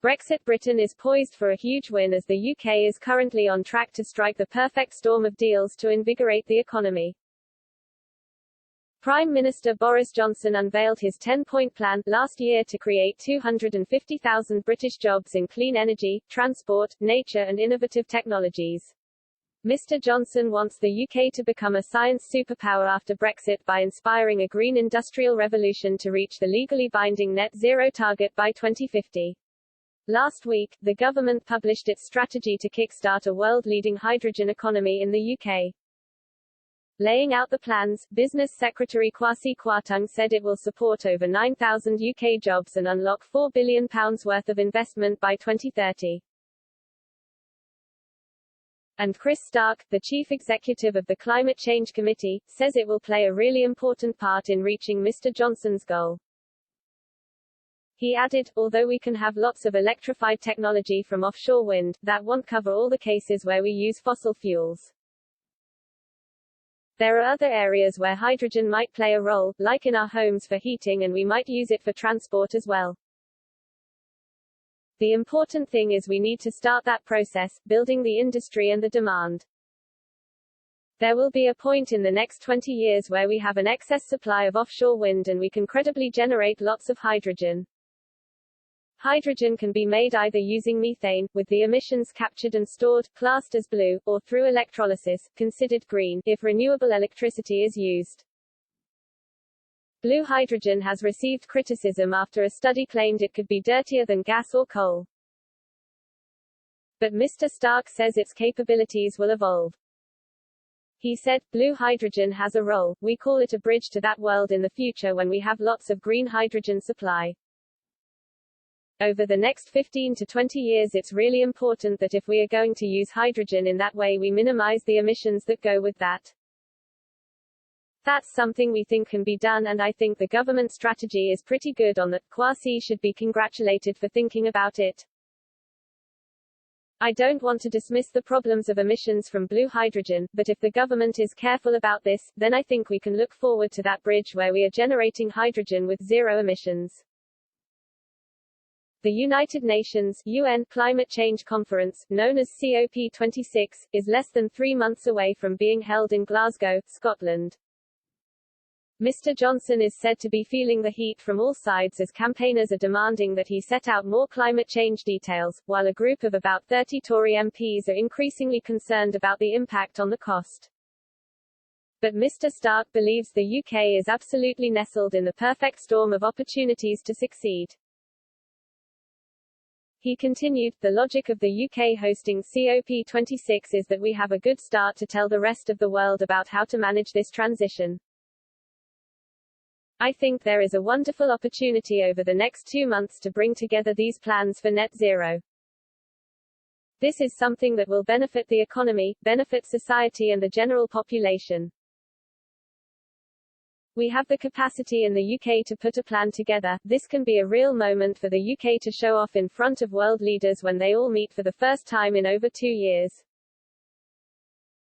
Brexit Britain is poised for a huge win as the UK is currently on track to strike the perfect storm of deals to invigorate the economy. Prime Minister Boris Johnson unveiled his 10-point plan last year to create 250,000 British jobs in clean energy, transport, nature and innovative technologies. Mr. Johnson wants the UK to become a science superpower after Brexit by inspiring a green industrial revolution to reach the legally binding net zero target by 2050. Last week, the government published its strategy to kickstart a world-leading hydrogen economy in the UK. Laying out the plans, Business Secretary Kwasi Kwarteng said it will support over 9,000 UK jobs and unlock £4 billion worth of investment by 2030. And Chris Stark, the chief executive of the Climate Change Committee, says it will play a really important part in reaching Mr. Johnson's goal. He added, although we can have lots of electrified technology from offshore wind, that won't cover all the cases where we use fossil fuels. There are other areas where hydrogen might play a role, like in our homes for heating, and we might use it for transport as well. The important thing is we need to start that process, building the industry and the demand. There will be a point in the next 20 years where we have an excess supply of offshore wind and we can credibly generate lots of hydrogen. Hydrogen can be made either using methane, with the emissions captured and stored, classed as blue, or through electrolysis, considered green, if renewable electricity is used. Blue hydrogen has received criticism after a study claimed it could be dirtier than gas or coal. But Mr. Stark says its capabilities will evolve. He said, blue hydrogen has a role, we call it a bridge to that world in the future when we have lots of green hydrogen supply. Over the next 15 to 20 years it's really important that if we are going to use hydrogen in that way we minimize the emissions that go with that. That's something we think can be done and I think the government strategy is pretty good on that. Kwasi should be congratulated for thinking about it. I don't want to dismiss the problems of emissions from blue hydrogen, but if the government is careful about this, then I think we can look forward to that bridge where we are generating hydrogen with zero emissions. The United Nations UN Climate Change Conference, known as COP26, is less than 3 months away from being held in Glasgow, Scotland. Mr. Johnson is said to be feeling the heat from all sides as campaigners are demanding that he set out more climate change details, while a group of about 30 Tory MPs are increasingly concerned about the impact on the cost. But Mr. Stark believes the UK is absolutely nestled in the perfect storm of opportunities to succeed. He continued, the logic of the UK hosting COP26 is that we have a good start to tell the rest of the world about how to manage this transition. I think there is a wonderful opportunity over the next 2 months to bring together these plans for net zero. This is something that will benefit the economy, benefit society and the general population. We have the capacity in the UK to put a plan together. This can be a real moment for the UK to show off in front of world leaders when they all meet for the first time in over 2 years.